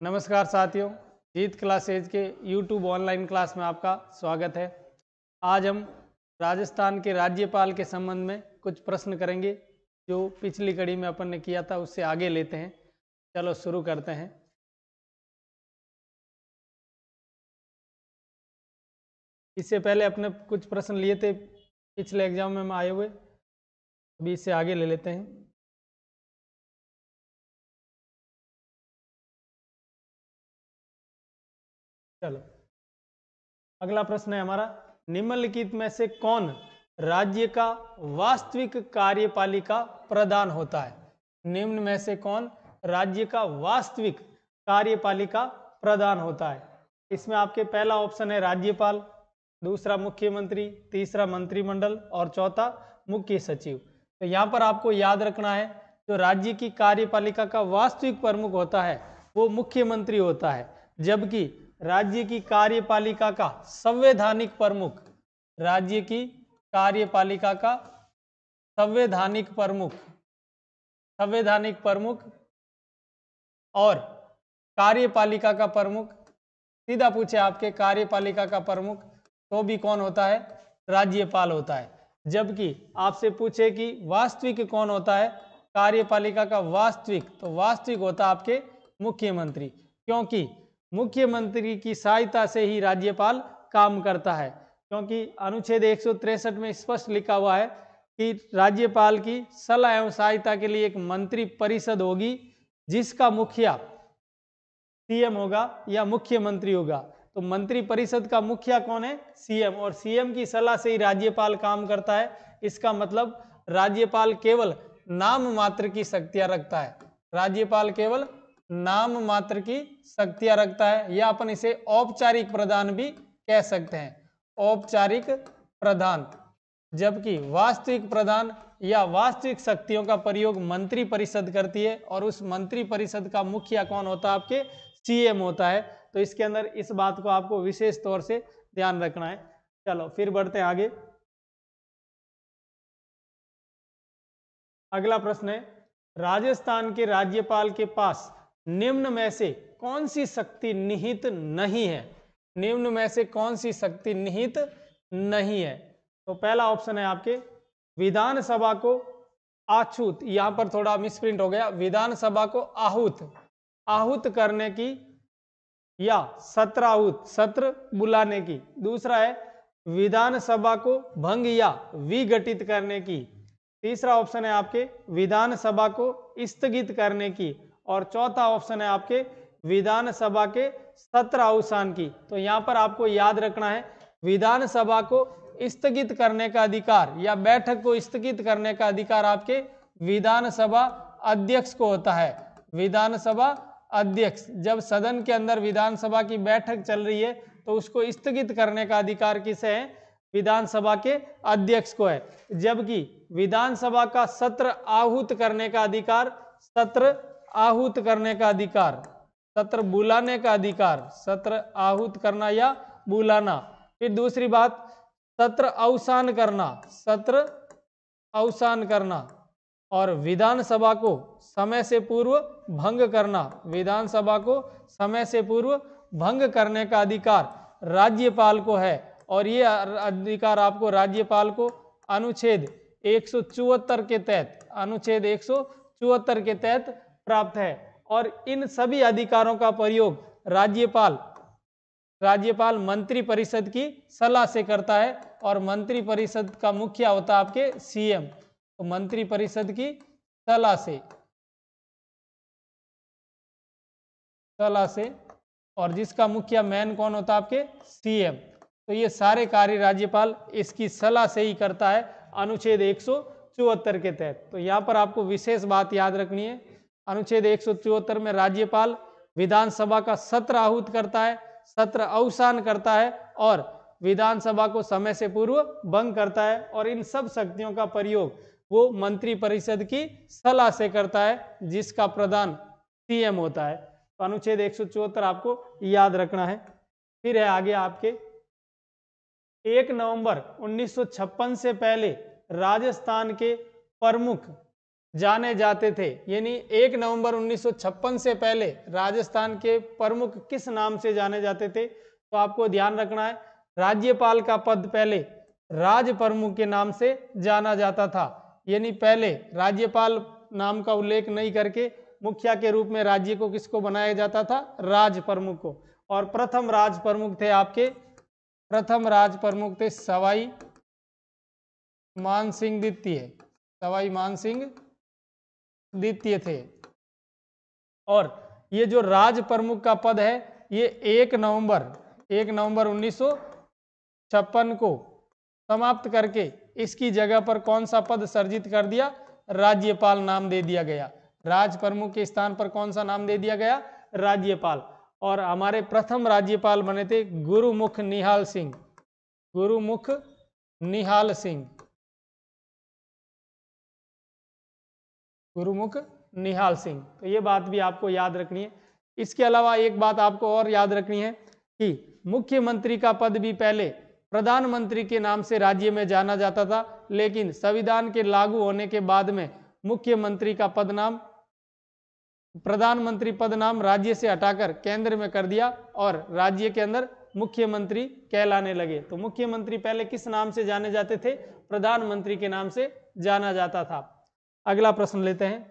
नमस्कार साथियों, जीत क्लासेज के YouTube ऑनलाइन क्लास में आपका स्वागत है। आज हम राजस्थान के राज्यपाल के संबंध में कुछ प्रश्न करेंगे जो पिछली कड़ी में अपन ने किया था, उससे आगे लेते हैं। चलो शुरू करते हैं। इससे पहले अपने कुछ प्रश्न लिए थे पिछले एग्जाम में आए हुए, अभी इससे आगे ले लेते हैं। चलो अगला प्रश्न है हमारा, निम्नलिखित में से कौन राज्य का वास्तविक कार्यपालिका प्रधान होता है? निम्न में से कौन राज्य का वास्तविक कार्यपालिका प्रधान होता है? इसमें आपके पहला ऑप्शन है राज्यपाल, दूसरा मुख्यमंत्री, तीसरा मंत्रिमंडल और चौथा मुख्य सचिव। तो यहाँ पर आपको याद रखना है, जो राज्य की कार्यपालिका का वास्तविक प्रमुख होता है वो मुख्यमंत्री होता है, जबकि राज्य की कार्यपालिका का संवैधानिक प्रमुख, राज्य की कार्यपालिका का संवैधानिक प्रमुख और कार्यपालिका का प्रमुख, सीधा पूछे आपके कार्यपालिका का प्रमुख तो भी कौन होता है? राज्यपाल होता है। जबकि आपसे पूछे कि वास्तविक कौन होता है कार्यपालिका का वास्तविक, तो वास्तविक होता है आपके मुख्यमंत्री, क्योंकि मुख्यमंत्री की सहायता से ही राज्यपाल काम करता है। क्योंकि अनुच्छेद 163 में स्पष्ट लिखा हुआ है कि राज्यपाल की सलाह एवं सहायता के लिए एक मंत्री परिषद होगी, जिसका मुखिया सीएम होगा या मुख्यमंत्री होगा। तो मंत्री परिषद का मुखिया कौन है? सीएम, और सीएम की सलाह से ही राज्यपाल काम करता है। इसका मतलब राज्यपाल केवल नाम मात्र की शक्तियां रखता है, राज्यपाल केवल नाम मात्र की शक्तियां रखता है, या अपन इसे औपचारिक प्रधान भी कह सकते हैं, औपचारिक प्रधान। जबकि वास्तविक प्रधान या वास्तविक शक्तियों का प्रयोग मंत्री परिषद करती है, और उस मंत्री परिषद का मुखिया कौन होता है? आपके सीएम होता है। तो इसके अंदर इस बात को आपको विशेष तौर से ध्यान रखना है। चलो फिर बढ़ते हैं आगे। अगला प्रश्न है, राजस्थान के राज्यपाल के पास निम्न में से कौन सी शक्ति निहित नहीं है? निम्न में से कौन सी शक्ति निहित नहीं है? तो पहला ऑप्शन है आपके विधानसभा को आछूत, यहां पर थोड़ा मिसप्रिंट हो गया, विधानसभा को आहूत करने की या सत्राहूत, सत्र बुलाने की। दूसरा है विधानसभा को भंग या विघटित करने की। तीसरा ऑप्शन है आपके विधानसभा को स्थगित करने की, और चौथा ऑप्शन है आपके विधानसभा के सत्र अवसान की। तो यहां पर आपको याद रखना है, विधानसभा को स्थगित करने का अधिकार या बैठक को स्थगित करने का अधिकार आपके विधानसभा अध्यक्ष को होता है। विधानसभा अध्यक्ष, जब सदन के अंदर विधानसभा की बैठक चल रही है तो उसको स्थगित करने का अधिकार किसे है? विधानसभा के अध्यक्ष को है। जबकि विधानसभा का सत्र आहूत करने का अधिकार, सत्र आहूत करने का अधिकार, सत्र बुलाने का अधिकार, सत्र आहूत करना या बुलाना। फिर दूसरी बात, सत्र अवसान करना, सत्र अवसान करना, और विधानसभा को समय से पूर्व भंग करना, विधानसभा को समय से पूर्व भंग करने का अधिकार राज्यपाल को है। और ये अधिकार आपको राज्यपाल को अनुच्छेद 174 के तहत, अनुच्छेद 174 के तहत प्राप्त है। और इन सभी अधिकारों का प्रयोग राज्यपाल मंत्री परिषद की सलाह से करता है, और मंत्री परिषद का मुखिया होता है आपके सीएम। तो मंत्री परिषद की सलाह से, और जिसका मुखिया मैन कौन होता है? आपके सीएम। तो ये सारे कार्य राज्यपाल इसकी सलाह से ही करता है अनुच्छेद 174 के तहत। तो यहाँ पर आपको विशेष बात याद रखनी है, अनुच्छेद 174 में राज्यपाल विधानसभा का सत्र आहूत करता है, सत्र अवसान करता है, और विधानसभा को समय से पूर्व भंग करता है, और इन सब शक्तियों का प्रयोग वो मंत्री परिषद की सलाह से करता है, जिसका प्रधान सीएम होता है। तो अनुच्छेद 174 आपको याद रखना है। फिर है आगे आपके 1 नवंबर 1956 से पहले राजस्थान के प्रमुख जाने जाते थे, यानी 1 नवंबर 1956 से पहले राजस्थान के प्रमुख किस नाम से जाने जाते थे? तो आपको ध्यान रखना है, राज्यपाल का पद पहले राज प्रमुख के नाम से जाना जाता था, यानी पहले राज्यपाल नाम का उल्लेख नहीं करके मुखिया के रूप में राज्य को किसको बनाया जाता था? राज प्रमुख को। और प्रथम राज प्रमुख थे आपके, प्रथम राज प्रमुख थे सवाई मानसिंह द्वितीय, सवाई मानसिंह द्वितीय थे। और ये जो राज प्रमुख का पद है ये 1 नवंबर 1956 को समाप्त करके इसकी जगह पर कौन सा पद सर्जित कर दिया? राज्यपाल नाम दे दिया गया। राज प्रमुख के स्थान पर कौन सा नाम दे दिया गया? राज्यपाल। और हमारे प्रथम राज्यपाल बने थे गुरुमुख निहाल सिंह, गुरुमुख निहाल सिंह, गुरुमुख निहाल सिंह। तो ये बात भी आपको याद रखनी है। इसके अलावा एक बात आपको और याद रखनी है कि मुख्यमंत्री का पद भी पहले प्रधानमंत्री के नाम से राज्य में जाना जाता था, लेकिन संविधान के लागू होने के बाद में मुख्यमंत्री का पद नाम, प्रधानमंत्री पद नाम राज्य से हटाकर केंद्र में कर दिया और राज्य के अंदर मुख्यमंत्री कहलाने लगे। तो मुख्यमंत्री पहले किस नाम से जाने जाते थे? प्रधानमंत्री के नाम से जाना जाता था। अगला प्रश्न लेते हैं,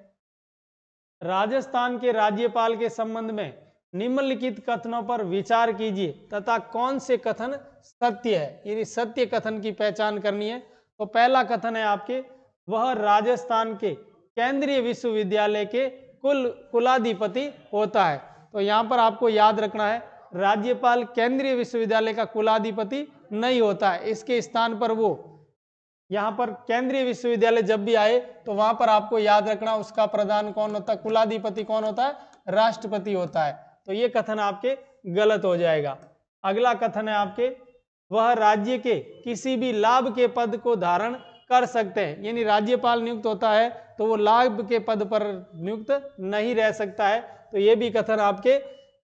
राजस्थान के राज्यपाल के संबंध में निम्नलिखित कथनों पर विचार कीजिए तथा कौन से कथन सत्य है, यानी सत्य कथन की पहचान करनी है। तो पहला कथन है आपके, वह राजस्थान के केंद्रीय विश्वविद्यालय के कुलाधिपति होता है। तो यहाँ पर आपको याद रखना है, राज्यपाल केंद्रीय विश्वविद्यालय का कुलाधिपति नहीं होता है, इसके स्थान पर वो यहाँ पर केंद्रीय विश्वविद्यालय जब भी आए तो वहां पर आपको याद रखना उसका प्रधान कौन होता है? कुलाधिपति कौन होता है? राष्ट्रपति होता है। तो ये कथन आपके गलत हो जाएगा। अगला कथन है आपके, वह राज्य के किसी भी लाभ के पद को धारण कर सकते हैं, यानी राज्यपाल नियुक्त होता है तो वो लाभ के पद पर नियुक्त नहीं रह सकता है। तो ये भी कथन आपके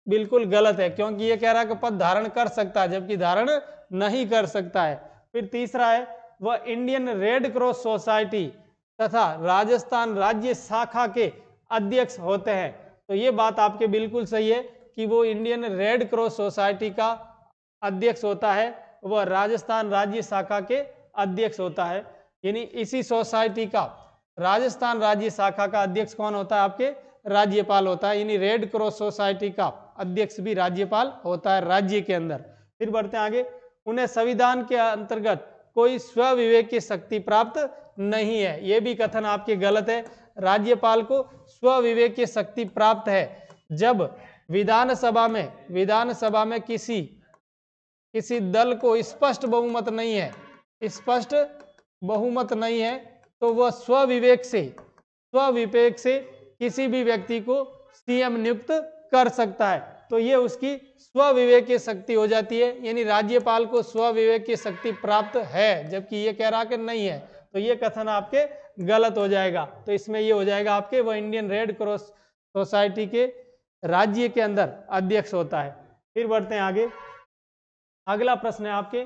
बिल्कुल गलत है, क्योंकि ये कह रहा है कि पद धारण कर सकता है जबकि धारण नहीं कर सकता है। फिर तीसरा है, वह इंडियन रेड क्रॉस सोसाइटी तथा राजस्थान राज्य शाखा के अध्यक्ष होते हैं। तो ये बात आपके बिल्कुल सही है कि वो इंडियन रेड क्रॉस सोसाइटी का अध्यक्ष होता है, वह राजस्थान राज्य शाखा के अध्यक्ष होता है, यानी इसी सोसाइटी का राजस्थान राज्य शाखा का अध्यक्ष कौन होता है? आपके राज्यपाल होता है, यानी रेड क्रॉस सोसाइटी का अध्यक्ष भी राज्यपाल होता है राज्य के अंदर। फिर बढ़ते हैं आगे, उन्हें संविधान के अंतर्गत कोई स्वविवेक की शक्ति प्राप्त नहीं है, यह भी कथन आपके गलत है। राज्यपाल को स्वविवेक की शक्ति प्राप्त है जब विधानसभा में किसी दल को स्पष्ट बहुमत नहीं है, स्पष्ट बहुमत नहीं है, तो वह स्वविवेक से किसी भी व्यक्ति को सीएम नियुक्त कर सकता है। तो ये उसकी स्वविवेक की शक्ति हो जाती है, यानी राज्यपाल को स्वविवेक की शक्ति प्राप्त है जबकि ये कह रहा कि नहीं है। तो ये कथन आपके गलत हो जाएगा। तो इसमें ये हो जाएगा आपके, वह इंडियन रेड क्रॉस सोसाइटी के राज्य के अंदर अध्यक्ष होता है। फिर बढ़ते हैं आगे, अगला प्रश्न है आपके,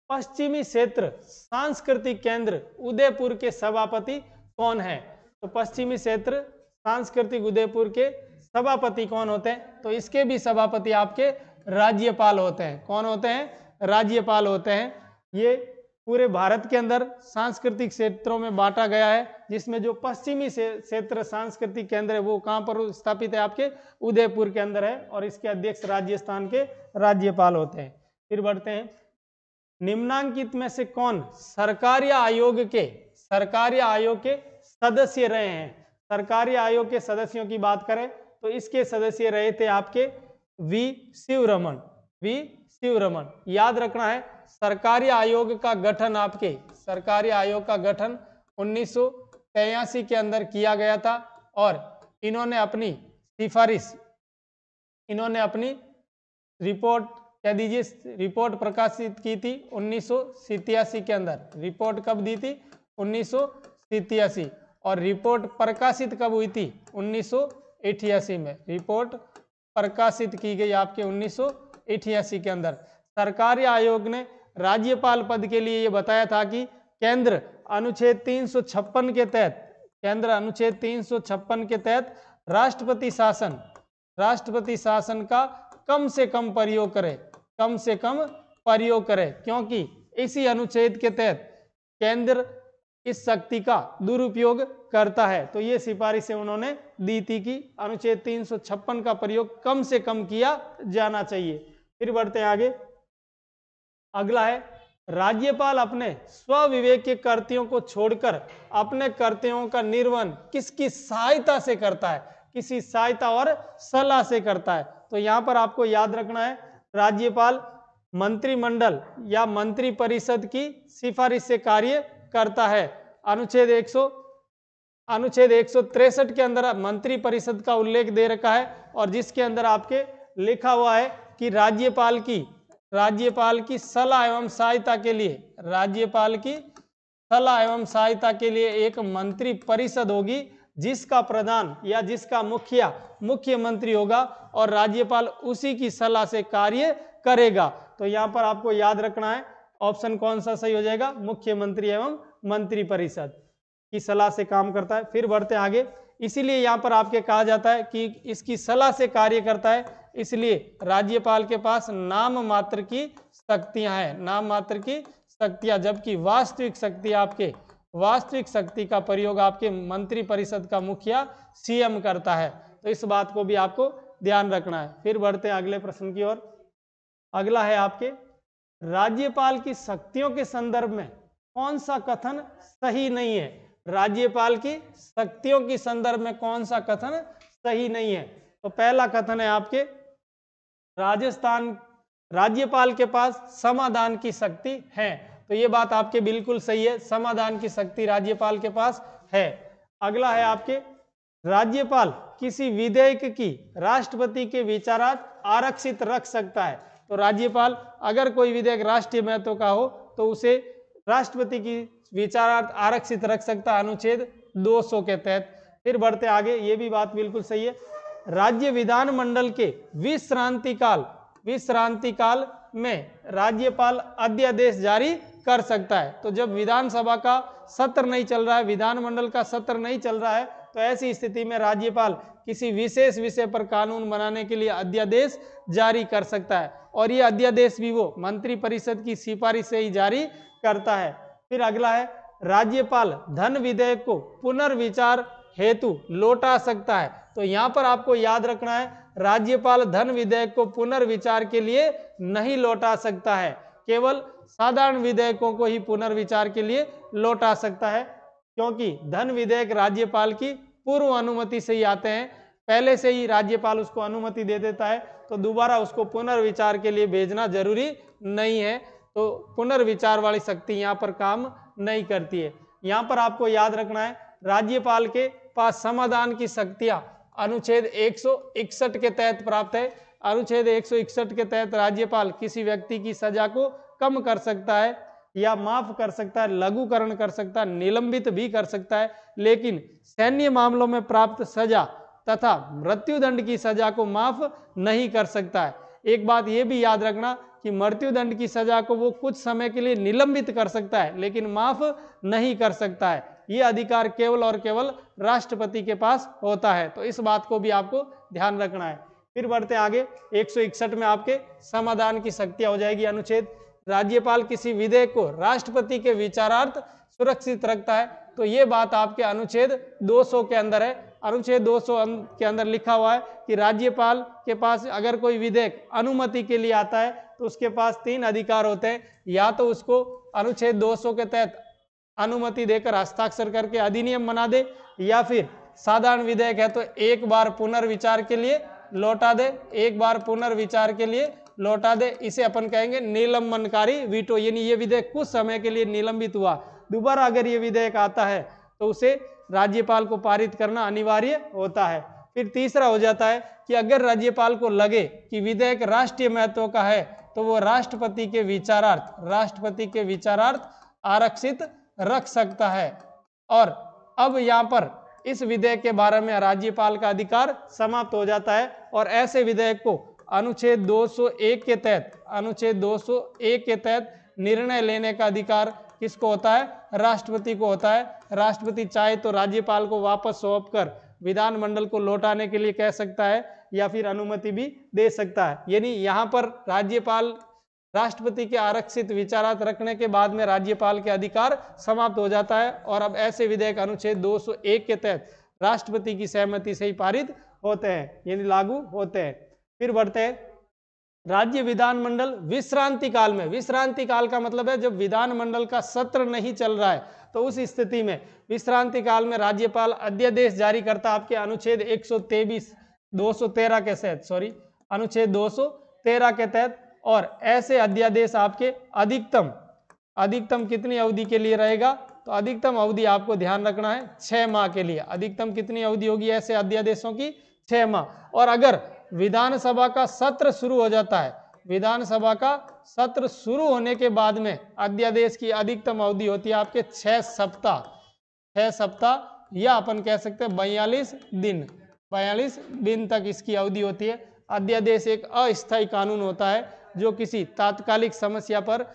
पश्चिमी क्षेत्र सांस्कृतिक केंद्र उदयपुर के सभापति कौन है? तो पश्चिमी क्षेत्र सांस्कृतिक उदयपुर के सभापति कौन होते हैं? तो इसके भी सभापति आपके राज्यपाल होते हैं। कौन होते हैं? राज्यपाल होते हैं। ये पूरे भारत के अंदर सांस्कृतिक क्षेत्रों में बांटा गया है, जिसमें जो पश्चिमी क्षेत्र सांस्कृतिक केंद्र है वो कहाँ पर स्थापित है? आपके उदयपुर के अंदर है, और इसके अध्यक्ष राजस्थान के राज्यपाल होते हैं। फिर बढ़ते हैं, निम्नांकित में से कौन सरकारी आयोग के सदस्य रहे हैं? सरकारी आयोग के सदस्यों की बात करें तो इसके सदस्य रहे थे आपके वी शिवरमन। याद रखना है, सरकारी आयोग का गठन 1983 के अंदर किया गया था, और इन्होंने अपनी रिपोर्ट क्या दीजिए, रिपोर्ट प्रकाशित की थी 1987 के अंदर। रिपोर्ट कब दी थी? 1987। और रिपोर्ट प्रकाशित कब हुई थी? 1988 में रिपोर्ट प्रकाशित की गई आपके 1988 के अंदर। सरकारी आयोग ने राज्यपाल पद के लिए ये बताया था कि केंद्र अनुच्छेद 356 के तहत केंद्र अनुच्छेद 356 के तहत राष्ट्रपति शासन का कम से कम प्रयोग करे, कम से कम प्रयोग करे, क्योंकि इसी अनुच्छेद के तहत केंद्र इस शक्ति का दुरुपयोग करता है। तो ये सिफारिशें उन्होंने दी थी कि अनुच्छेद 356 का प्रयोग कम से कम किया जाना चाहिए। फिर बढ़ते हैं आगे। अगला है, राज्यपाल अपने स्वविवेक के कर्तव्यों को छोड़कर अपने कर्तव्यों का निर्वहन किसकी सहायता से करता है? किसी सहायता और सलाह से करता है। तो यहां पर आपको याद रखना है, राज्यपाल मंत्रिमंडल या मंत्री परिषद की सिफारिश से कार्य करता है। अनुच्छेद 163 के अंदर मंत्री परिषद का उल्लेख दे रखा है, और जिसके अंदर आपके लिखा हुआ है कि राज्यपाल की सलाह एवं सहायता के लिए, राज्यपाल की सलाह एवं सहायता के लिए एक मंत्री परिषद होगी, जिसका प्रधान या जिसका मुखिया मुख्यमंत्री होगा, और राज्यपाल उसी की सलाह से कार्य करेगा। तो यहां पर आपको याद रखना है, ऑप्शन कौन सा सही हो जाएगा? मुख्यमंत्री एवं मंत्री परिषद की सलाह से काम करता है। फिर बढ़ते आगे। इसीलिए यहाँ पर आपके कहा जाता है कि इसकी सलाह से कार्य करता है, इसलिए राज्यपाल के पास नाम मात्र की शक्तियां हैं, नाम मात्र की शक्तियां, जबकि वास्तविक शक्ति का प्रयोग आपके मंत्री परिषद का मुखिया सीएम करता है। तो इस बात को भी आपको ध्यान रखना है। फिर बढ़ते हैं अगले प्रश्न की ओर। अगला है आपके, राज्यपाल की शक्तियों के संदर्भ में कौन सा कथन सही नहीं है? राज्यपाल की शक्तियों के संदर्भ में कौन सा कथन सही नहीं है? तो पहला कथन है आपके, राज्यपाल के पास समाधान की शक्ति है। तो ये बात आपके बिल्कुल सही है, समाधान की शक्ति राज्यपाल के पास है। अगला है आपके, राज्यपाल किसी विधेयक की राष्ट्रपति के विचारार्थ आरक्षित रख सकता है। तो राज्यपाल अगर कोई विधेयक राष्ट्रीय महत्व का हो तो उसे राष्ट्रपति की विचारार्थ आरक्षित रख सकता है, अनुच्छेद 200 के तहत। फिर बढ़ते आगे, ये भी बात बिल्कुल सही है, राज्य विधानमंडल के विश्रांति काल में राज्यपाल अध्यादेश जारी कर सकता है। तो जब विधानसभा का सत्र नहीं चल रहा है, विधानमंडल का सत्र नहीं चल रहा है, तो ऐसी स्थिति में राज्यपाल किसी विशेष विषय पर कानून बनाने के लिए अध्यादेश जारी कर सकता है, और ये अध्यादेश भी वो मंत्री परिषद की सिफारिश से ही जारी करता है। फिर अगला है, राज्यपाल धन विधेयक को पुनर्विचार हेतु लौटा सकता है। तो यहां पर आपको याद रखना है, राज्यपाल धन विधेयक को पुनर्विचार के लिए नहीं लौटा सकता है, केवल साधारण विधेयकों को ही पुनर्विचार के लिए लौटा सकता है, क्योंकि धन विधेयक राज्यपाल की पूर्व अनुमति से ही आते हैं, पहले से ही राज्यपाल उसको अनुमति दे देता है, तो दोबारा उसको पुनर्विचार के लिए भेजना जरूरी नहीं है। तो पुनर्विचार वाली शक्ति यहाँ पर काम नहीं करती है। यहाँ पर आपको याद रखना है, राज्यपाल के पास समाधान की शक्तियां अनुच्छेद 161 के तहत प्राप्त है। अनुच्छेद 161 के तहत राज्यपाल किसी व्यक्ति की सजा को कम कर सकता है या माफ कर सकता है, लघुकरण कर सकता है, निलंबित भी कर सकता है, लेकिन सैन्य मामलों में प्राप्त सजा तथा मृत्युदंड की सजा को माफ नहीं कर सकता है। एक बात यह भी याद रखना कि मृत्युदंड की सजा को वो कुछ समय के लिए निलंबित कर सकता है, लेकिन माफ नहीं कर सकता है। ये अधिकार केवल और केवल राष्ट्रपति के पास होता है। तो इस बात को भी आपको ध्यान रखना है। फिर बढ़ते आगे, 161 में आपके समाधान की शक्तियां हो जाएगी अनुच्छेद, राज्यपाल किसी विधेयक को राष्ट्रपति के विचारार्थ सुरक्षित रखता है। तो ये बात आपके अनुच्छेद 200 के अंदर है। अनुच्छेद 200 के अंदर लिखा हुआ है कि राज्यपाल के पास अगर कोई विधेयक अनुमति के लिए आता है तो उसके पास 3 अधिकार होते हैं, या तो उसको अनुच्छेद 200 के तहत अनुमति देकर हस्ताक्षर करके अधिनियम बना दे, या फिर साधारण विधेयक है तो एक बार पुनर्विचार के लिए लौटा दे, एक बार पुनर्विचार के लिए लौटा दे। इसे अपन कहेंगे निलंबनकारी वीटो, यानी ये विधेयक कुछ समय के लिए निलंबित हुआ, दोबारा अगर ये विधेयक आता है तो उसे राज्यपाल को पारित करना अनिवार्य होता है। फिर तीसरा हो जाता है कि अगर राज्यपाल को लगे कि विधेयक राष्ट्रीय महत्व का है तो वो राष्ट्रपति के विचारार्थ आरक्षित रख सकता है। और अब यहाँ पर इस विधेयक के बारे में राज्यपाल का अधिकार समाप्त हो जाता है, और ऐसे विधेयक को अनुच्छेद 201 के तहत निर्णय लेने का अधिकार किसको होता है? राष्ट्रपति को होता है। राष्ट्रपति चाहे तो राज्यपाल को वापस सौंप कर विधानमंडल को लौटाने के लिए कह सकता है या फिर अनुमति भी दे सकता है। यानी यहाँ पर राज्यपाल राष्ट्रपति के आरक्षित विचारार्थ रखने के बाद में राज्यपाल के अधिकार समाप्त हो जाता है और अब ऐसे विधेयक अनुच्छेद 201 के तहत राष्ट्रपति की सहमति से ही पारित होते हैं, यानी लागू होते हैं। फिर बढ़ते हैं राज्य विधानमंडल विश्रांति काल में। विश्रांति काल का मतलब है जब विधानमंडल का सत्र नहीं चल रहा है तो उस स्थिति में विश्रांति काल में राज्यपाल अध्यादेश जारी करता आपके अनुच्छेद 213 के तहत अनुच्छेद 213 के तहत। और ऐसे अध्यादेश आपके अधिकतम कितनी अवधि के लिए रहेगा? तो अधिकतम अवधि आपको ध्यान रखना है 6 माह के लिए। अधिकतम कितनी अवधि होगी ऐसे अध्यादेशों की? 6 माह। और अगर विधानसभा का सत्र शुरू हो जाता है, विधानसभा का सत्र शुरू होने के बाद में अध्यादेश की अधिकतम अवधि होती है आपके 6 सप्ताह। 6 सप्ताह या अपन कह सकते हैं 42 दिन। 42 दिन तक इसकी अवधि होती है। अध्यादेश एक अस्थायी कानून होता है जो किसी तात्कालिक समस्या पर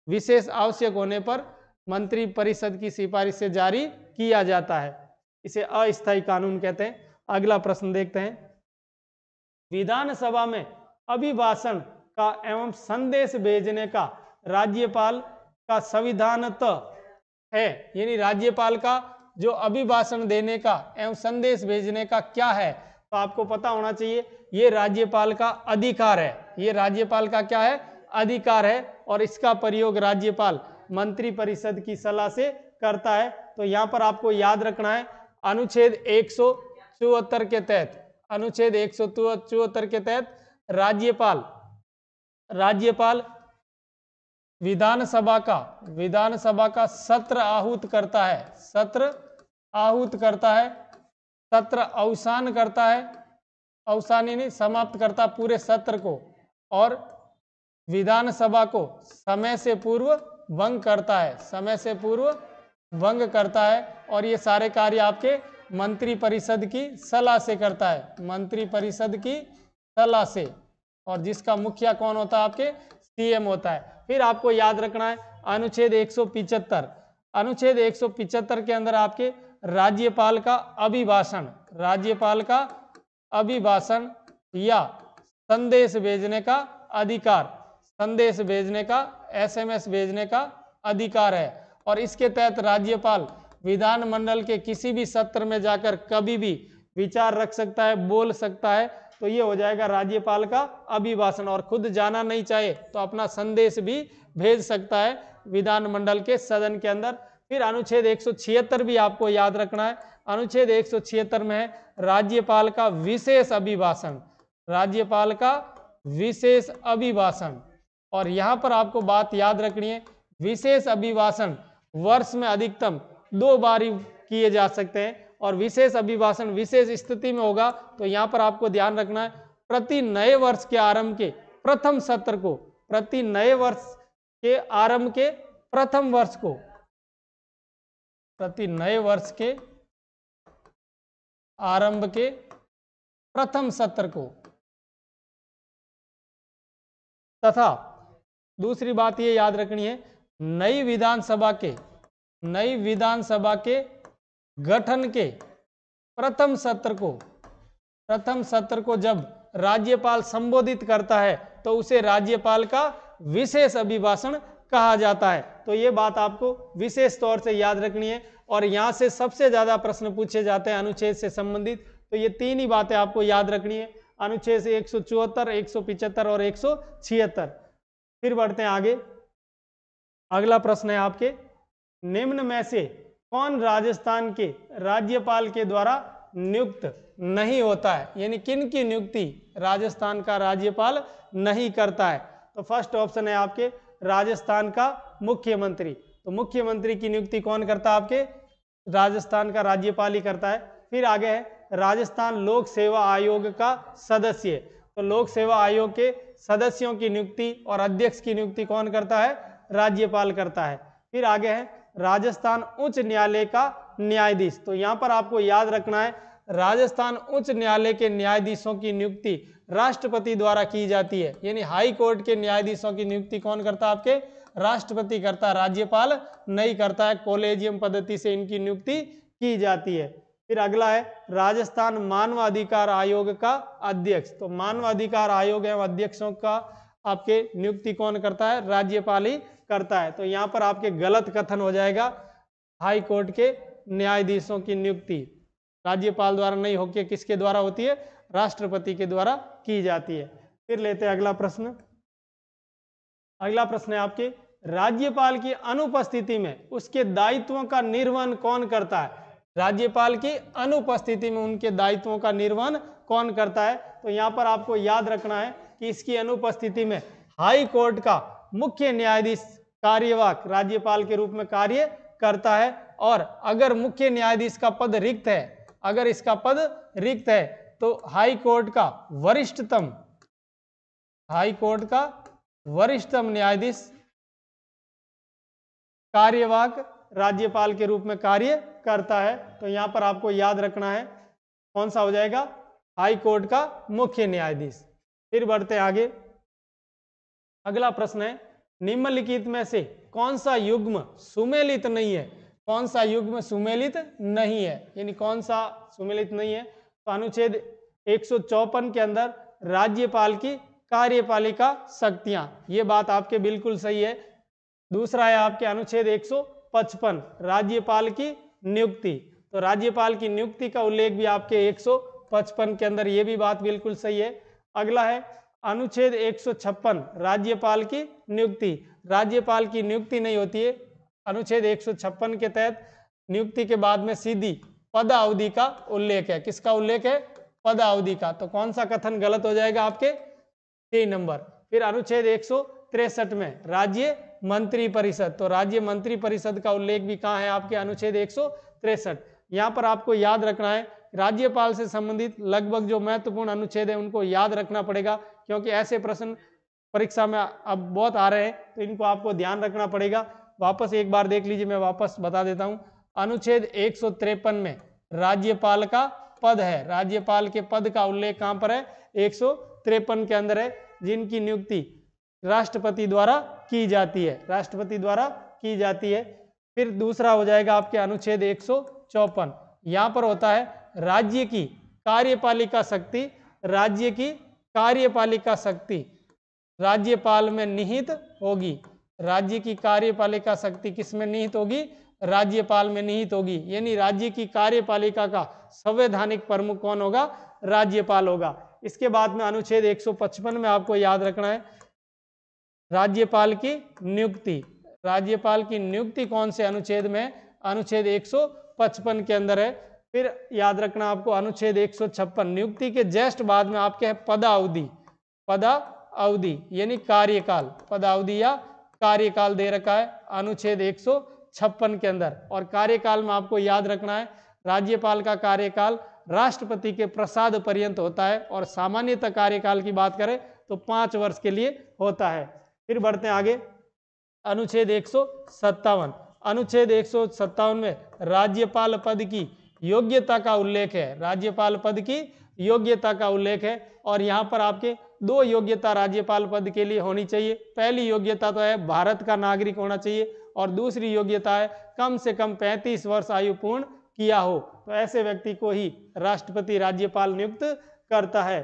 विशेष आवश्यक होने पर मंत्री परिषद की सिफारिश से जारी किया जाता है। इसे अस्थायी कानून कहते हैं। अगला प्रश्न देखते हैं। विधानसभा में अभिभाषण का एवं संदेश भेजने का राज्यपाल का संविधानतः है, यानी राज्यपाल का जो अभिभाषण देने का एवं संदेश भेजने का क्या है, तो आपको पता होना चाहिए ये राज्यपाल का अधिकार है। ये राज्यपाल का क्या है? अधिकार है। और इसका प्रयोग राज्यपाल मंत्री परिषद की सलाह से करता है। तो यहाँ पर आपको याद रखना है अनुच्छेद 174 के तहत, अनुच्छेद 174 के तहत राज्यपाल विधानसभा का सत्र आहूत करता है, सत्र अवसान करता है, अवसानी नहीं समाप्त करता पूरे सत्र को, और विधानसभा को समय से पूर्व भंग करता है, समय से पूर्व भंग करता है। और ये सारे कार्य आपके मंत्री परिषद की सलाह से करता है, मंत्री परिषद की सलाह से। और जिसका मुखिया कौन होता है? आपके सीएम होता है। फिर आपको याद रखना है अनुच्छेद 175, अनुच्छेद 175 के अंदर आपके राज्यपाल का अभिभाषण या संदेश भेजने का अधिकार, संदेश भेजने का, SMS भेजने का अधिकार है। और इसके तहत राज्यपाल विधानमंडल के किसी भी सत्र में जाकर कभी भी विचार रख सकता है, बोल सकता है। तो ये हो जाएगा राज्यपाल का अभिभाषण। और खुद जाना नहीं चाहे तो अपना संदेश भी भेज सकता है विधानमंडल के सदन के अंदर। फिर अनुच्छेद 176 भी आपको याद रखना है। अनुच्छेद 176 में है राज्यपाल का विशेष अभिभाषण, राज्यपाल का विशेष अभिभाषण। और यहाँ पर आपको बात याद रखनी है, विशेष अभिभाषण वर्ष में अधिकतम 2 बार किए जा सकते हैं। और विशेष अभिभाषण विशेष स्थिति में होगा तो यहाँ पर आपको ध्यान रखना है प्रति नए वर्ष के आरंभ के प्रथम सत्र को, प्रति नए वर्ष के आरंभ के प्रथम वर्ष को, प्रति नए वर्ष के आरंभ के प्रथम सत्र को। तथा दूसरी बात ये याद रखनी है नई विधानसभा के गठन के प्रथम सत्र को जब राज्यपाल संबोधित करता है तो उसे राज्यपाल का विशेष अभिभाषण कहा जाता है। तो ये बात आपको विशेष तौर से याद रखनी है। और यहाँ से सबसे ज्यादा प्रश्न पूछे जाते हैं अनुच्छेद से संबंधित। तो ये 3 ही बातें आपको याद रखनी है, अनुच्छेद से 174, 175 और 176। फिर बढ़ते हैं आगे। अगला प्रश्न है आपके, निम्न में से कौन राजस्थान के राज्यपाल के द्वारा नियुक्त नहीं होता है, यानी किन की नियुक्ति राजस्थान का राज्यपाल नहीं करता है? तो फर्स्ट ऑप्शन है आपके राजस्थान का मुख्यमंत्री। तो मुख्यमंत्री की नियुक्ति कौन करता है? आपके राजस्थान का राज्यपाल ही करता है। फिर आगे है राजस्थान लोक सेवा आयोग का सदस्य। तो लोक सेवा आयोग के सदस्यों की नियुक्ति और अध्यक्ष की नियुक्ति कौन करता है? राज्यपाल करता है। फिर आगे है राजस्थान उच्च न्यायालय का न्यायाधीश। तो यहाँ पर आपको याद रखना है राजस्थान उच्च न्यायालय के न्यायाधीशों की नियुक्ति राष्ट्रपति द्वारा की जाती है, यानी हाई कोर्ट के न्यायाधीशों की नियुक्ति कौन करता है? आपके राष्ट्रपति करता है, राज्यपाल नहीं करता है। कॉलेजियम पद्धति से इनकी नियुक्ति की जाती है। फिर अगला है राजस्थान मानवाधिकार आयोग का अध्यक्ष। तो मानवाधिकार आयोग एवं अध्यक्षों का आपके नियुक्ति कौन करता है? राज्यपाल ही करता है। तो यहाँ पर आपके गलत कथन हो जाएगा, हाई कोर्ट के न्यायाधीशों की नियुक्ति राज्यपाल द्वारा नहीं होकर किसके द्वारा होती है? राष्ट्रपति के द्वारा की जाती है। फिर लेते हैं अगला प्रश्न। अगला प्रश्न है आपके, राज्यपाल की अनुपस्थिति में उसके दायित्वों का निर्वहन कौन करता है? राज्यपाल की अनुपस्थिति में उनके दायित्वों का निर्वहन कौन करता है? तो यहाँ पर आपको याद रखना है कि इसकी अनुपस्थिति में हाई कोर्ट का मुख्य न्यायाधीश कार्यवाहक राज्यपाल के रूप में कार्य करता है। और अगर मुख्य न्यायाधीश का पद रिक्त है, अगर इसका पद रिक्त है, तो हाई कोर्ट का वरिष्ठतम न्यायाधीश कार्यवाहक राज्यपाल के रूप में कार्य करता है। तो यहां पर आपको याद रखना है कौन सा हो जाएगा? हाई कोर्ट का मुख्य न्यायाधीश। फिर बढ़ते आगे। अगला प्रश्न है, निम्नलिखित में से कौन सा युग्म सुमेलित नहीं है? कौन सा युग्म सुमेलित नहीं है, यानी कौन सा सुमेलित नहीं है? तो अनुच्छेद 154 के अंदर राज्यपाल की कार्यपालिका शक्तियां, ये बात आपके बिल्कुल सही है। दूसरा है आपके अनुच्छेद 155 राज्यपाल की नियुक्ति। तो राज्यपाल की नियुक्ति का उल्लेख भी आपके 155 के अंदर, ये भी बात बिल्कुल सही है। अगला है अनुच्छेद 156 राज्यपाल की नियुक्ति। राज्यपाल की नियुक्ति नहीं होती है। अनुच्छेद 156 के तहत नियुक्ति के बाद में सीधी पदावधि का उल्लेख है। किसका उल्लेख है? पदावधि का। तो कौन सा कथन गलत हो जाएगा? आपके 3 नंबर। फिर अनुच्छेद 163 में राज्य मंत्री परिषद। तो राज्य मंत्री परिषद का उल्लेख भी कहाँ है? आपके अनुच्छेद 163। यहाँ पर आपको याद रखना है, राज्यपाल से संबंधित लगभग जो महत्वपूर्ण अनुच्छेद है उनको याद रखना पड़ेगा, क्योंकि ऐसे प्रश्न परीक्षा में अब बहुत आ रहे हैं, तो इनको आपको ध्यान रखना पड़ेगा। वापस एक बार देख लीजिए, मैं वापस बता देता हूँ। अनुच्छेद 153 में राज्यपाल का पद है। राज्यपाल के पद का उल्लेख कहाँ पर है? 153 के अंदर है, जिनकी नियुक्ति राष्ट्रपति द्वारा की जाती है। राष्ट्रपति द्वारा की जाती है। फिर दूसरा हो जाएगा आपके अनुच्छेद 154। यहाँ पर होता है राज्य की कार्यपालिका शक्ति। राज्य की कार्यपालिका शक्ति राज्यपाल में निहित होगी। राज्य की कार्यपालिका शक्ति किस में निहित होगी? राज्यपाल में निहित होगी। यानी राज्य की कार्यपालिका का संवैधानिक प्रमुख कौन होगा? राज्यपाल होगा। इसके बाद में अनुच्छेद 155 में आपको याद रखना है राज्यपाल की नियुक्ति। राज्यपाल की नियुक्ति कौन से अनुच्छेद में? अनुच्छेद 155 के अंदर है। फिर याद रखना आपको अनुच्छेद 156 नियुक्ति के जस्ट बाद में आपके है पदावधि। पदावधि यानी कार्यकाल, पदावधि या कार्यकाल दे रखा है अनुच्छेद 156 के अंदर। और कार्यकाल में आपको याद रखना है राज्यपाल का कार्यकाल राष्ट्रपति के प्रसाद पर्यंत होता है, और सामान्यतः कार्यकाल की बात करें तो 5 वर्ष के लिए होता है। फिर बढ़ते हैं आगे। अनुच्छेद 157। अनुच्छेद 157 में राज्यपाल पद की योग्यता का उल्लेख है। राज्यपाल पद की योग्यता का उल्लेख है, और यहाँ पर आपके 2 योग्यता राज्यपाल पद के लिए होनी चाहिए। पहली योग्यता तो है भारत का नागरिक होना चाहिए, और दूसरी योग्यता है कम से कम 35 वर्ष आयु पूर्ण किया हो। तो ऐसे व्यक्ति को ही राष्ट्रपति राज्यपाल नियुक्त करता है।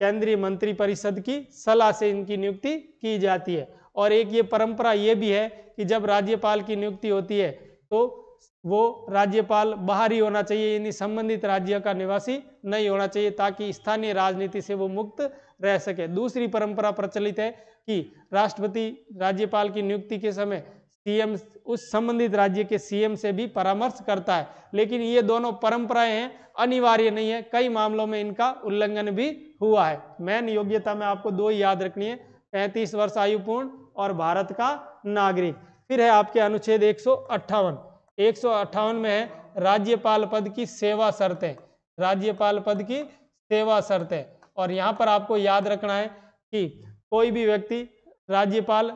केंद्रीय मंत्री परिषद की सलाह से इनकी नियुक्ति की जाती है। और एक ये परंपरा ये भी है कि जब राज्यपाल की नियुक्ति होती है तो वो राज्यपाल बाहरी होना चाहिए, यानी संबंधित राज्य का निवासी नहीं होना चाहिए, ताकि स्थानीय राजनीति से वो मुक्त रह सके। दूसरी परंपरा प्रचलित है कि राष्ट्रपति राज्यपाल की नियुक्ति के समय सीएम उस संबंधित राज्य के सीएम से भी परामर्श करता है। लेकिन ये दोनों परंपराएं हैं, अनिवार्य नहीं है। कई मामलों में इनका उल्लंघन भी हुआ है। मेन योग्यता में आपको 2 ही याद रखनी है, 35 वर्ष आयु पूर्ण और भारत का नागरिक। फिर है आपके अनुच्छेद 158। 158 में है राज्यपाल पद की सेवा शर्तें। राज्यपाल पद की सेवा शर्तें। और यहाँ पर आपको याद रखना है कि कोई भी व्यक्ति राज्यपाल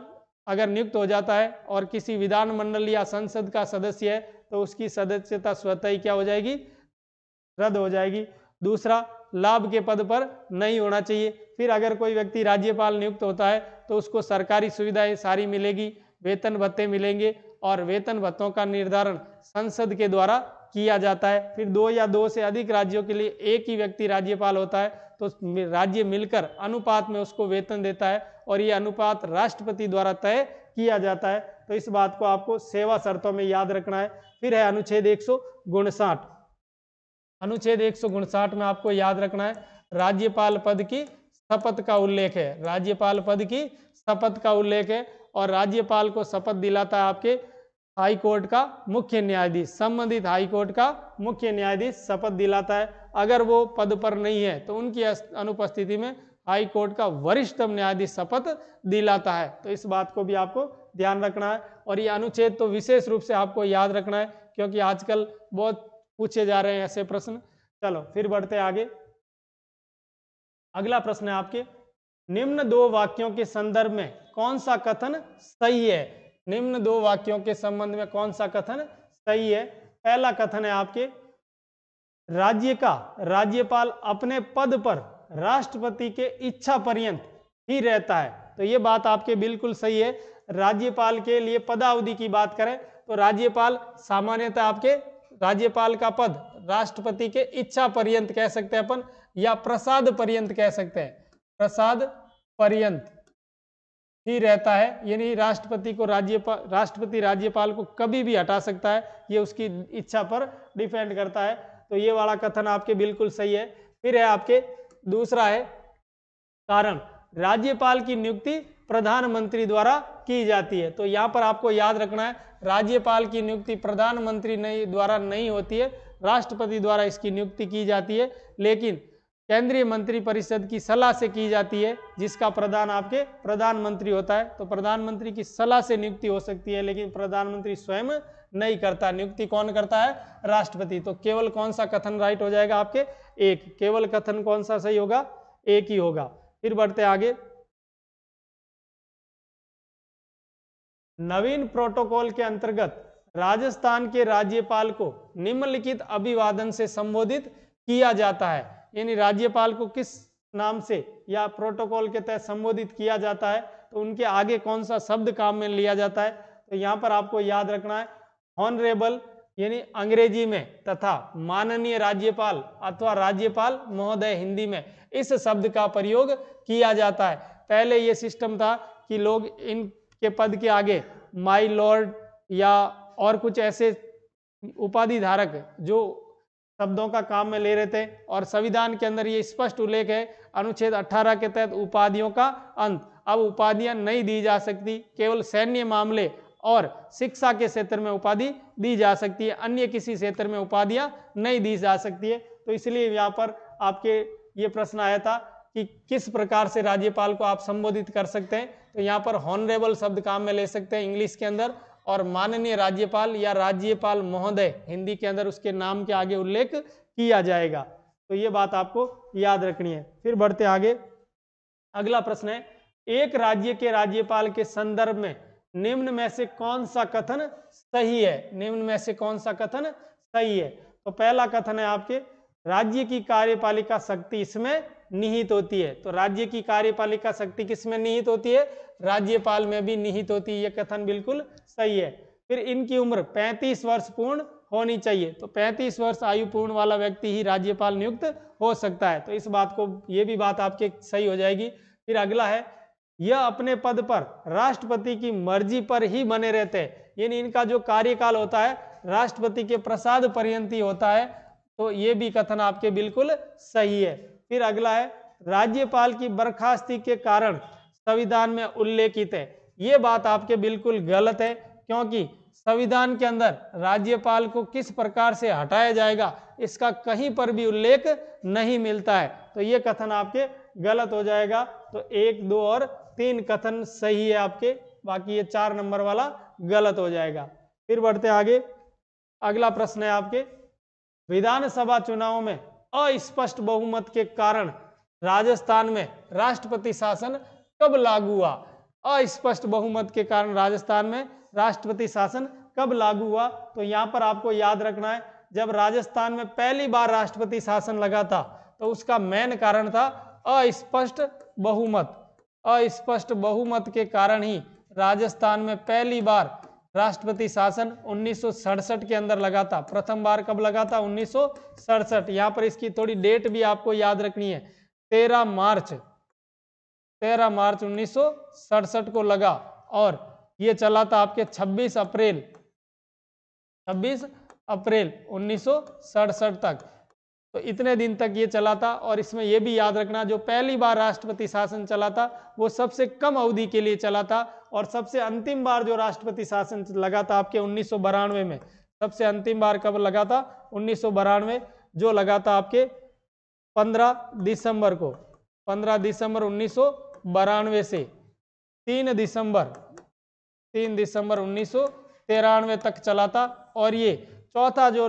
अगर नियुक्त हो जाता है और किसी विधानमंडल या संसद का सदस्य है, तो उसकी सदस्यता स्वतः ही क्या हो जाएगी? रद्द हो जाएगी। दूसरा, लाभ के पद पर नहीं होना चाहिए। फिर अगर कोई व्यक्ति राज्यपाल नियुक्त होता है तो उसको सरकारी सुविधाएं सारी मिलेगी, वेतन भत्ते मिलेंगे और वेतन भत्तों का निर्धारण संसद के द्वारा किया जाता है। फिर 2 या 2 से अधिक राज्यों के लिए एक ही व्यक्ति राज्यपाल होता है, तो राज्य मिलकर अनुपात में उसको वेतन देता है और ये अनुपात राष्ट्रपति द्वारा तय किया जाता है। तो इस बात को आपको सेवा शर्तों में याद रखना है। फिर है अनुच्छेद 159। अनुच्छेद 159 में आपको याद रखना है राज्यपाल पद की शपथ का उल्लेख है। राज्यपाल पद की शपथ का उल्लेख है और राज्यपाल को शपथ दिलाता है आपके हाई कोर्ट का मुख्य न्यायाधीश। संबंधित हाई कोर्ट का मुख्य न्यायाधीश शपथ दिलाता है। अगर वो पद पर नहीं है तो उनकी अनुपस्थिति में हाई कोर्ट का वरिष्ठतम न्यायाधीश शपथ दिलाता है। तो इस बात को भी आपको ध्यान रखना है। और ये अनुच्छेद तो विशेष रूप से आपको याद रखना है क्योंकि आजकल बहुत पूछे जा रहे हैं ऐसे प्रश्न। चलो फिर बढ़ते आगे। अगला प्रश्न है आपके, निम्न 2 वाक्यों के संदर्भ में कौन सा कथन सही है? निम्न 2 वाक्यों के संबंध में कौन सा कथन सही है? पहला कथन है आपके, राज्य का राज्यपाल अपने पद पर राष्ट्रपति के इच्छा पर्यंत ही रहता है। तो ये बात आपके बिल्कुल सही है। राज्यपाल के लिए पदावधि की बात करें तो राज्यपाल सामान्यतः आपके राज्यपाल का पद राष्ट्रपति के इच्छा पर्यंत कह सकते हैं अपन, या प्रसाद पर्यंत कह सकते हैं, प्रसाद पर्यंत ही रहता है। यानी राष्ट्रपति को राष्ट्रपति राज्यपाल को कभी भी हटा सकता है, ये उसकी इच्छा पर डिपेंड करता है। तो ये वाला कथन आपके बिल्कुल सही है। फिर है आपके दूसरा है कारण, राज्यपाल की नियुक्ति प्रधानमंत्री द्वारा की जाती है। तो यहाँ पर आपको याद रखना है राज्यपाल की नियुक्ति प्रधानमंत्री द्वारा नहीं होती है, राष्ट्रपति द्वारा इसकी नियुक्ति की जाती है, लेकिन केंद्रीय मंत्री परिषद की सलाह से की जाती है जिसका प्रधान आपके प्रधानमंत्री होता है। तो प्रधानमंत्री की सलाह से नियुक्ति हो सकती है लेकिन प्रधानमंत्री स्वयं नहीं करता, नियुक्ति कौन करता है? राष्ट्रपति। तो केवल कौन सा कथन राइट हो जाएगा आपके? एक। केवल कथन कौन सा सही होगा? एक ही होगा। फिर बढ़ते आगे। नवीन प्रोटोकॉल के अंतर्गत राजस्थान के राज्यपाल को निम्नलिखित अभिवादन से संबोधित किया जाता है। यानी राज्यपाल को किस नाम से या प्रोटोकॉल के तहत संबोधित किया जाता है, तो उनके आगे कौन सा शब्द काम में लिया जाता है? तो यहाँ पर आपको याद रखना है ऑनरेबल यानी अंग्रेजी में, तथा माननीय राज्यपाल अथवा राज्यपाल महोदय हिंदी में इस शब्द का प्रयोग किया जाता है। पहले ये सिस्टम था कि लोग इनके पद के आगे माय लॉर्ड या और कुछ ऐसे उपाधि धारक जो शब्दों का काम में ले रहे थे, और संविधान के अंदर ये स्पष्ट उल्लेख है अनुच्छेद 18 के तहत उपाधियों का अंत। अब उपाधियां नहीं दी जा सकती, केवल सैन्य मामले और शिक्षा के क्षेत्र में उपाधि दी जा सकती है, अन्य किसी क्षेत्र में उपाधियां नहीं दी जा सकती है। तो इसलिए यहाँ पर आपके ये प्रश्न आया था कि किस प्रकार से राज्यपाल को आप संबोधित कर सकते हैं। तो यहाँ पर हॉनरेबल शब्द काम में ले सकते हैं इंग्लिश के अंदर, और माननीय राज्यपाल या राज्यपाल महोदय हिंदी के अंदर उसके नाम के आगे उल्लेख किया जाएगा। तो ये बात आपको याद रखनी है। फिर बढ़ते आगे। अगला प्रश्न है, एक राज्य के राज्यपाल के संदर्भ में निम्न में से कौन सा कथन सही है? निम्न में से कौन सा कथन सही है? तो पहला कथन है आपके, राज्य की कार्यपालिका शक्ति इसमें निहित होती है। तो राज्य की कार्यपालिका शक्ति किसमें निहित होती है? राज्यपाल में भी निहित होती है। यह कथन बिल्कुल सही है। फिर इनकी उम्र 35 वर्ष पूर्ण होनी चाहिए। तो 35 वर्ष आयु पूर्ण वाला व्यक्ति ही राज्यपाल नियुक्त हो सकता है। तो इस बात को, ये भी बात आपके सही हो जाएगी। फिर अगला है, यह अपने पद पर राष्ट्रपति की मर्जी पर ही बने रहते हैं। यानी इनका जो कार्यकाल होता है राष्ट्रपति के प्रसाद पर्यंत ही होता है। तो ये भी कथन आपके बिल्कुल सही है। फिर अगला है, राज्यपाल की बर्खास्ती के कारण संविधान में उल्लेखित है। ये बात आपके बिल्कुल गलत है, क्योंकि संविधान के अंदर राज्यपाल को किस प्रकार से हटाया जाएगा इसका कहीं पर भी उल्लेख नहीं मिलता है। तो ये कथन आपके गलत हो जाएगा। तो 1, 2 और 3 कथन सही है आपके, बाकी ये 4 नंबर वाला गलत हो जाएगा। फिर बढ़ते आगे। अगला प्रश्न है आपके, विधानसभा चुनावों में अस्पष्ट बहुमत के कारण राजस्थान में राष्ट्रपति शासन कब लागू हुआ? अस्पष्ट बहुमत के कारण राजस्थान में राष्ट्रपति शासन कब लागू हुआ? तो यहाँ पर आपको याद रखना है जब राजस्थान में पहली बार राष्ट्रपति शासन लगा था तो उसका मेन कारण था अस्पष्ट बहुमत। अस्पष्ट बहुमत के कारण ही राजस्थान में पहली बार राष्ट्रपति शासन 1967 के अंदर लगा था। प्रथम बार कब लगा था? 1967। यहाँ पर इसकी थोड़ी डेट भी आपको याद रखनी है। 13 मार्च 1967 को लगा और ये चला था आपके 26 अप्रैल 1967 तक। तो इतने दिन तक ये चला था। और इसमें ये भी याद रखना, जो पहली बार राष्ट्रपति शासन चला था वो सबसे कम अवधि के लिए चला था और सबसे अंतिम बार जो राष्ट्रपति शासन लगा था आपके 1992 में। सबसे अंतिम बार कब लगा था? 1992, जो लगा था आपके 15 दिसंबर को। 15 दिसंबर 1992 से 3 दिसंबर 1993 तक चला था। और ये चौथा जो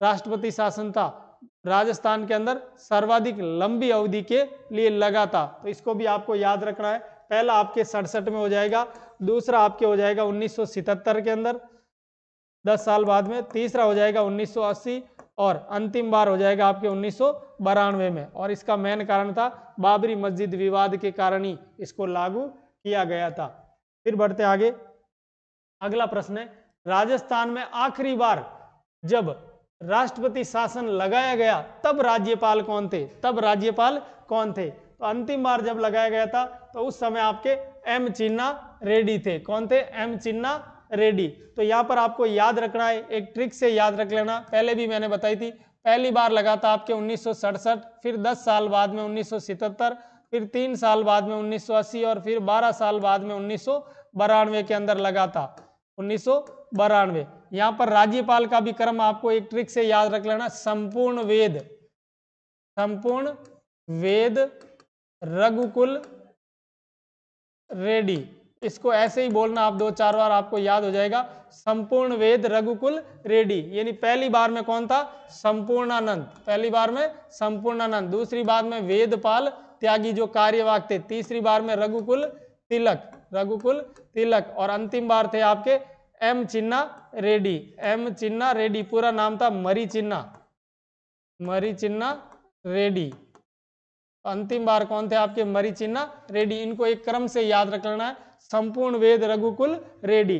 राष्ट्रपति शासन था राजस्थान के अंदर सर्वाधिक लंबी अवधि के लिए लगा था। तो इसको भी आपको याद रखना है। पहला आपके 67 में हो जाएगा, दूसरा आपके हो जाएगा 1977 के अंदर 10 साल बाद में, तीसरा हो जाएगा 1980 और अंतिम बार हो जाएगा आपके 1992 में। और इसका मेन कारण था बाबरी मस्जिद विवाद के कारण ही इसको लागू किया गया था। फिर बढ़ते आगे, अगला प्रश्न है, राजस्थान में आखिरी बार जब राष्ट्रपति शासन लगाया गया तब राज्यपाल कौन थे? तब राज्यपाल कौन थे? तो अंतिम बार जब लगाया गया था तो उस समय आपके एम चिन्ना रेड्डी थे। कौन थे? एम चिन्ना रेड्डी। तो यहाँ पर आपको याद रखना है, एक ट्रिक से याद रख लेना, पहले भी मैंने बताई थी। पहली बार लगा था आपके 1967, फिर 10 साल बाद में 1977, फिर 3 साल बाद में 1980 और फिर 12 साल बाद में 1992 के अंदर लगा था 1992। यहाँ पर राज्यपाल का भी क्रम आपको एक ट्रिक से याद रख लेना, संपूर्ण वेद रघुकुल रेड्डी। इसको ऐसे ही बोलना आप 2-4 बार, आपको याद हो जाएगा। संपूर्ण वेद रघुकुल रेड्डी। यानी पहली बार में कौन था? संपूर्णानंद। पहली बार में संपूर्णानंद, दूसरी बार में वेदपाल त्यागी जो कार्यवाहक थे, तीसरी बार में रघुकुल तिलक और अंतिम बार थे आपके एम चिन्ना रेड्डी। एम चिन्ना रेड्डी, पूरा नाम था मरी चिन्ना रेड्डी। अंतिम बार कौन थे आपके? मरी चिन्ना रेड्डी। इनको एक क्रम से याद रख लेना है, संपूर्ण वेद रघुकुल रेड्डी।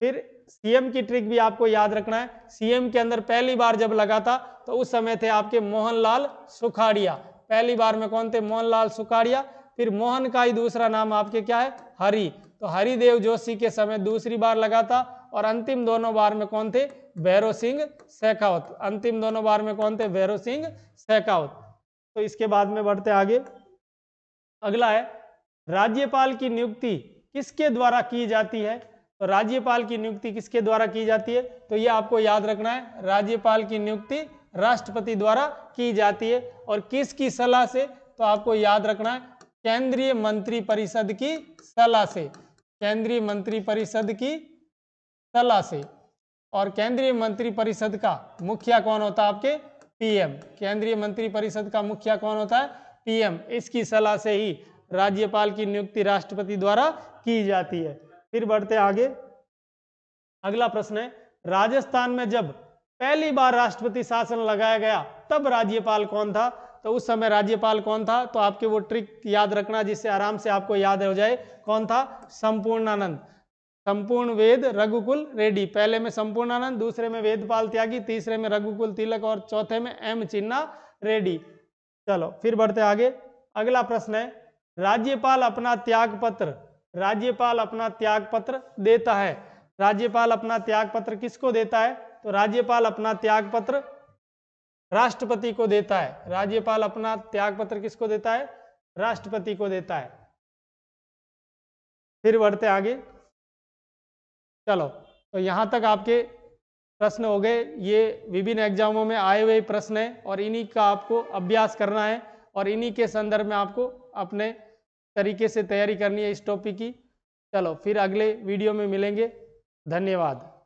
फिर सीएम की ट्रिक भी आपको याद रखना है। सीएम के अंदर पहली बार जब लगा था तो उस समय थे आपके मोहनलाल सुखाड़िया। पहली बार में कौन थे? मोहनलाल सुखाड़िया। फिर मोहन का ही दूसरा नाम आपके क्या है? हरि। तो हरिदेव जोशी के समय दूसरी बार लगा था। और अंतिम दोनों बार में कौन थे? भैरव सिंह शेखावत। अंतिम दोनों बार में कौन थे? भैरव सिंह शेखावत। तो इसके बाद में बढ़ते आगे, अगला है, राज्यपाल की नियुक्ति किसके द्वारा की जाती है? तो राज्यपाल की नियुक्ति किसके द्वारा की जाती है? तो ये आपको याद रखना है, राज्यपाल की नियुक्ति राष्ट्रपति द्वारा की जाती है। और किसकी सलाह से? तो आपको याद रखना है, केंद्रीय मंत्रिपरिषद की सलाह से। केंद्रीय मंत्रिपरिषद की सलाह से। और केंद्रीय मंत्रिपरिषद का मुखिया कौन होता है? आपके पीएम। केंद्रीय मंत्रिपरिषद का मुखिया कौन होता है? पीएम। इसकी सलाह से ही राज्यपाल की नियुक्ति राष्ट्रपति द्वारा की जाती है। फिर बढ़ते आगे, अगला प्रश्न है, राजस्थान में जब पहली बार राष्ट्रपति शासन लगाया गया तब राज्यपाल कौन था? तो उस समय राज्यपाल कौन था? तो आपके वो ट्रिक याद रखना जिससे आराम से आपको याद हो जाए। कौन था? संपूर्णानंद। संपूर्ण वेद रघुकुल रेड्डी। पहले में संपूर्णानंद, दूसरे में वेदपाल त्यागी, तीसरे में रघुकुल तिलक और चौथे में एम चिन्ना रेड्डी। चलो फिर बढ़ते आगे, अगला प्रश्न है, राज्यपाल अपना त्याग पत्र देता है। राज्यपाल अपना त्याग पत्र किसको देता है? तो राज्यपाल अपना त्याग पत्र राष्ट्रपति को देता है। राज्यपाल अपना त्याग पत्र किसको देता है? राष्ट्रपति को देता है। फिर बढ़ते आगे, चलो तो यहां तक आपके प्रश्न हो गए। ये विभिन्न एग्जामों में आए हुए प्रश्न हैं और इन्हीं का आपको अभ्यास करना है और इन्हीं के संदर्भ में आपको अपने तरीके से तैयारी करनी है इस टॉपिक की। चलो फिर अगले वीडियो में मिलेंगे। धन्यवाद।